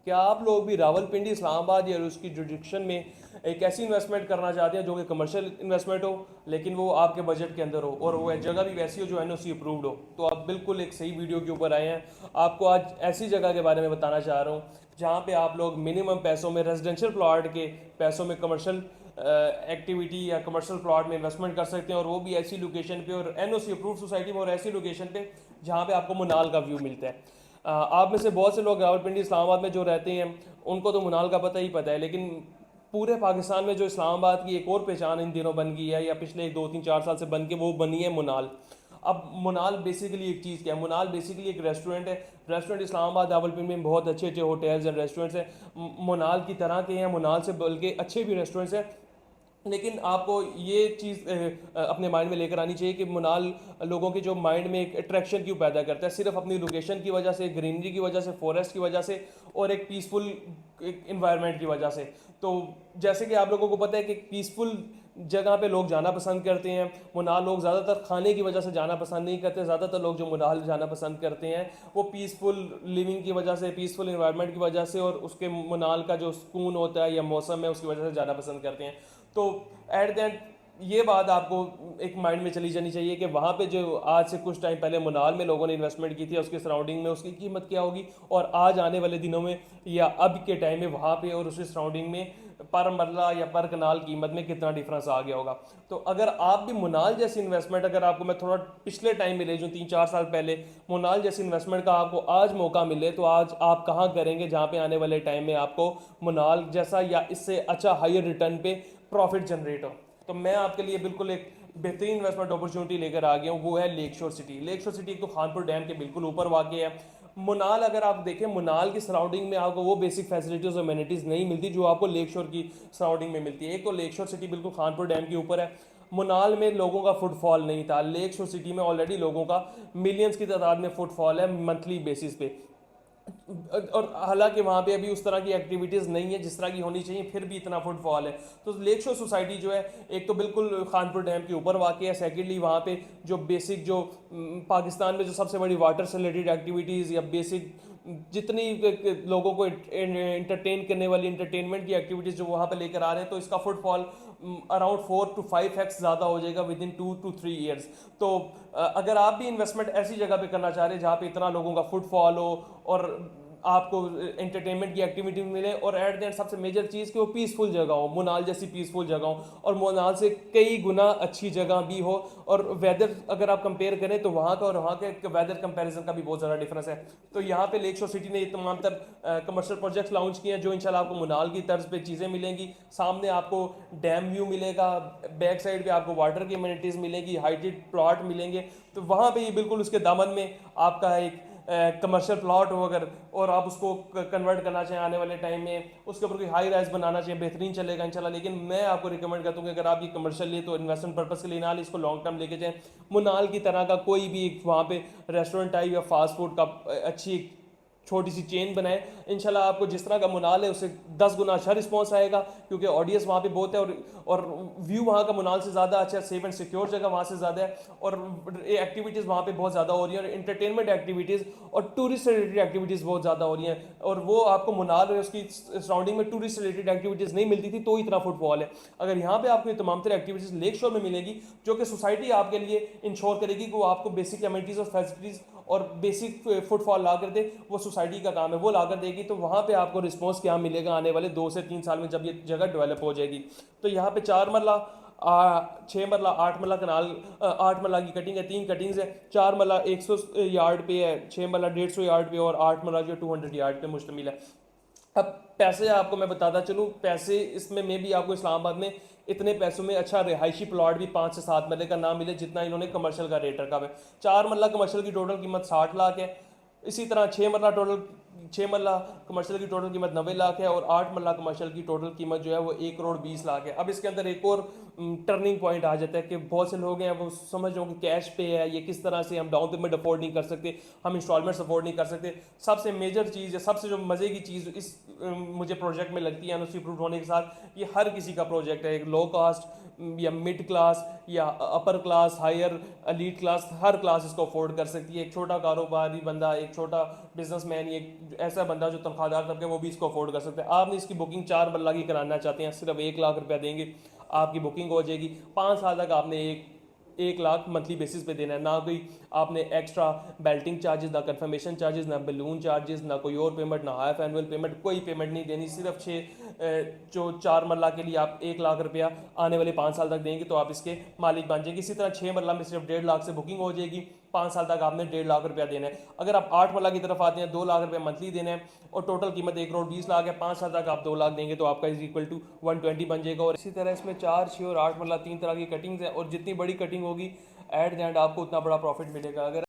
क्या आप लोग भी रावलपिंडी, इस्लामाबाद या उसकी जुडिक्शन में एक ऐसी इन्वेस्टमेंट करना चाहते हैं जो कि कमर्शियल इन्वेस्टमेंट हो, लेकिन वो आपके बजट के अंदर हो और वो जगह भी वैसी हो जो एनओसी अप्रूव्ड हो? तो आप बिल्कुल एक सही वीडियो के ऊपर आए हैं। आपको आज ऐसी जगह के बारे में बताना चाह रहा हूँ जहाँ पे आप लोग मिनिमम पैसों में रेजिडेंशियल प्लॉट के पैसों में कमर्शियल एक्टिविटी या कमर्शियल प्लॉट में इन्वेस्टमेंट कर सकते हैं, और वो भी ऐसी लोकेशन पे और एनओसी अप्रूव्ड सोसाइटी में और ऐसी लोकेशन पे जहाँ पे आपको मुनाल का व्यू मिलता है। आप में से बहुत से लोग रावलपिंडी, इस्लामाबाद में जो रहते हैं उनको तो मुनाल का पता ही पता है, लेकिन पूरे पाकिस्तान में जो इस्लामाबाद की एक और पहचान इन दिनों बन गई है या पिछले 2 3 4 साल से बन के वो बनी है मुनाल। अब मुनाल बेसिकली एक चीज़ क्या है? मुनाल बेसिकली एक रेस्टोरेंट है। रेस्टोरेंट इस्लामाबाद, रावलपिंडी में बहुत अच्छे अच्छे होटल्स एंड रेस्टोरेंट्स हैं, मुनाल की तरह के हैं, मुनाल से बल्कि अच्छे भी रेस्टोरेंट्स हैं। लेकिन आपको ये चीज़ अपने माइंड में लेकर आनी चाहिए कि मुनाल लोगों के जो माइंड में एक अट्रैक्शन क्यों पैदा करता है, सिर्फ अपनी लोकेशन की वजह से, ग्रीनरी की वजह से, फॉरेस्ट की वजह से और एक पीसफुल इन्वायरमेंट की वजह से। तो जैसे कि आप लोगों को पता है कि पीसफुल जगह पे लोग जाना पसंद करते हैं। मुनाल लोग ज़्यादातर खाने की वजह से जाना पसंद नहीं करते। ज़्यादातर लोग जो मुनाल जाना पसंद करते हैं वो पीसफुल लिविंग की वजह से, पीसफुल इन्वायरमेंट की वजह से और उसके मुनाल का जो सुकून होता है या मौसम है उसकी वजह से जाना पसंद करते हैं। तो एट द एंड ये बात आपको एक माइंड में चली जानी चाहिए कि वहाँ पे जो आज से कुछ टाइम पहले मुनाल में लोगों ने इन्वेस्टमेंट की थी उसके सराउंडिंग में उसकी कीमत क्या होगी, और आज आने वाले दिनों में या अब के टाइम में वहाँ पे और उसके सराउंडिंग में पर मरला या पर कनाल कीमत में कितना डिफरेंस आ गया होगा। तो अगर आप भी मुनाल जैसी इन्वेस्टमेंट, अगर आपको मैं थोड़ा पिछले टाइम में ले जाऊँ 3 4 साल पहले, मुनाल जैसी इन्वेस्टमेंट का आपको आज मौका मिले तो आज आप कहाँ करेंगे जहाँ पे आने वाले टाइम में आपको मुनाल जैसा या इससे अच्छा हायर रिटर्न पे प्रॉफिट जनरेट हो? तो मैं आपके लिए बिल्कुल एक बेहतरीन इन्वेस्टमेंट अपॉर्चुनिटी लेकर आ गया हूँ, वो है लेक शोर सिटी। लेक शोर सिटी एक तो खानपुर डैम के बिल्कुल ऊपर वाक़ है। मुनाल अगर आप देखें, मुनाल की सराउंडिंग में आपको वो बेसिक फैसिलिटीज़ और अमेनिटीज़ नहीं मिलती जो आपको लेक शोर की सराउंडिंग में मिलती है। एक तो लेक शोर सिटी बिल्कुल खानपुर डैम के ऊपर है। मुनाल में लोगों का फुटफॉल नहीं था, लेक शोर सिटी में ऑलरेडी लोगों का मिलियंस की तादाद में फुटफॉल है मंथली बेसिस पे। और हालांकि वहाँ पे अभी उस तरह की एक्टिविटीज़ नहीं है जिस तरह की होनी चाहिए, फिर भी इतना फुटफॉल है। तो लेक शोर सोसाइटी जो है एक तो बिल्कुल खानपुर डैम के ऊपर वाक़ है। सेकेंडली वहाँ पे जो बेसिक जो पाकिस्तान में जो सबसे बड़ी वाटर से रिलेटेड एक्टिविटीज़ या बेसिक जितनी लोगों को इंटरटेन करने वाली इंटरटेनमेंट की एक्टिविटीज़ जो वहाँ पे लेकर आ रहे हैं, तो इसका फुटफॉल अराउंड 4 to 5x ज़्यादा हो जाएगा विद इन 2 to 3 ईयर्स। तो अगर आप भी इन्वेस्टमेंट ऐसी जगह पे करना चाह रहे हैं जहाँ पे इतना लोगों का फुटफॉल हो और आपको एंटरटेनमेंट की एक्टिविटी मिले और एट द एंड सबसे मेजर चीज़ कि वो पीसफुल जगह हो, मुनाल जैसी पीसफुल जगह हो और मुनाल से कई गुना अच्छी जगह भी हो, और वेदर अगर आप कंपेयर करें तो वहाँ का और वहाँ के वेदर कंपैरिजन का भी बहुत ज़्यादा डिफरेंस है। तो यहाँ पे लेक शोर सिटी ने ये तमाम तर कमर्शियल प्रोजेक्ट्स लॉन्च किए हैं जो इंशाल्लाह आपको मुनाल की तर्ज पे चीज़ें मिलेंगी। सामने आपको डैम व्यू मिलेगा, बैक साइड पे आपको वाटर की अमेनिटीज़ मिलेगी, हाइटेड प्लॉट मिलेंगे। तो वहाँ पे ये बिल्कुल उसके दामन में आपका एक कमर्शियल प्लॉट हो अगर, और आप उसको कन्वर्ट करना चाहें आने वाले टाइम में, उसके ऊपर कोई हाई राइज बनाना चाहिए, बेहतरीन चलेगा इंशाल्लाह। लेकिन मैं आपको रिकमेंड करता हूँ कि अगर आप ये कमर्शियल लिए तो इन्वेस्टमेंट पर्पस के लिए ना ले, इसको लॉन्ग टर्म लेके जाएं। मुनाल की तरह का कोई भी एक वहाँ पे रेस्टोरेंट टाइप या फास्ट फूड का अच्छी छोटी सी चेन बनाए, इंशाल्लाह आपको जिस तरह का मुनाल है उससे 10 गुना अच्छा रिस्पॉन्स आएगा, क्योंकि ऑडियंस वहाँ पे बहुत है और व्यू वहाँ का मुनाल से ज़्यादा अच्छा है, सेफ एंड सिक्योर जगह वहाँ से ज़्यादा है, और एक्टिविटीज़ वहाँ पे बहुत ज़्यादा हो रही हैं, और इंटरटेनमेंट एक्टिविटीज़ और टूरिस्ट रिलेटेड एक्टिविटीज़ बहुत ज़्यादा हो रही हैं। और वो आपको मुनाल और उसकी सराउंडिंग में टूरिस्ट रिलेटेड एक्टिविटीज़ नहीं मिलती थी, तो इतना फुटफॉल है। अगर यहाँ पे आपको ये तमाम तरह एक्टिविटीज़ लेक शोर में मिलेगी जो कि सोसाइटी आपके लिए इंश्योर करेगी कि वो आपको बेसिक एमिनिटीज़ और फैसिलिटीज़ और बेसिक फुटफॉल ला कर दे, वो सोसाइटी का काम है, वो ला कर देगी। तो वहाँ पे आपको रिस्पॉन्स क्या मिलेगा आने वाले 2 से 3 साल में जब ये जगह डेवलप हो जाएगी? तो यहाँ पे 4 मरला 6 मरला 8 मरला कनाल 8 मरला की कटिंग है, 3 कटिंग्स है। 4 मरला 100 यार्ड पे है, 6 मरला 150 यार्ड पे और 8 मरला जो 200 यार्ड पे मुश्तमिल है। अब पैसे आपको मैं बताता चलूँ, पैसे इसमें में भी आपको इस्लामाबाद में इतने पैसों में अच्छा रिहायशी प्लॉट भी 5 से 7 मरले का ना मिले जितना इन्होंने कमर्शियल का रेट रखा है। 4 मरला कमर्शियल की टोटल कीमत 60 लाख है। इसी तरह 6 मरला कमर्शियल की टोटल कीमत 90 लाख है, और 8 मरला कमर्शियल की टोटल कीमत जो है वो 1 करोड़ 20 लाख है। अब इसके अंदर एक और टर्निंग पॉइंट आ जाता है कि बहुत से लोग हैं वो समझ रहे हो कि कैश पे है, ये किस तरह से हम डाउन पेमेंट अफोर्ड नहीं कर सकते, हम इंस्टॉलमेंट्स अफोर्ड नहीं कर सकते। सबसे मेजर चीज़ है, सबसे जो मज़े की चीज़ इस मुझे प्रोजेक्ट में लगती है एनओसी अप्रूव होने के साथ, ये हर किसी का प्रोजेक्ट है, एक लो कास्ट या मिड क्लास या upper class, higher elite class, हर क्लास इसको अफोर्ड कर सकती है। एक छोटा कारोबारी बंदा, एक छोटा बिजनेसमैन, एक ऐसा बंदा जो तनख्वाहदार तबके, वो भी इसको अफोर्ड कर सकता है। आपने इसकी बुकिंग 4 मरला की कराना चाहते हैं, सिर्फ 1 लाख रुपया देंगे, आपकी बुकिंग हो जाएगी। 5 साल तक आपने 1 लाख मंथली बेसिस पे देना है, ना कोई आपने एक्स्ट्रा बेल्टिंग चार्जेस, ना कंफर्मेशन चार्जेस, ना बलून चार्जेस, ना कोई और पेमेंट, ना हाफ एनुअल पेमेंट, कोई पेमेंट नहीं देनी। सिर्फ 4 मरला के लिए आप 1 लाख रुपया आने वाले 5 साल तक देंगे तो आप इसके मालिक बन जाएंगे। इसी तरह 6 मरला में सिर्फ 1.5 लाख से बुकिंग हो जाएगी, 5 साल तक आपने 1.5 लाख रुपया देना है। अगर आप 8 मरला की तरफ आते हैं, 2 लाख रुपया मंथली देना है और टोटल कीमत 1 करोड़ 20 लाख है, 5 साल तक आप 2 लाख देंगे तो आपका इज इक्वल टू 120 बन जाएगा। और इसी तरह इसमें 4, 6 और 8 मरला 3 तरह की कटिंग्स हैं, और जितनी बड़ी कटिंग होगी एट द एंड आपको उतना बड़ा प्रॉफिट मिलेगा। अगर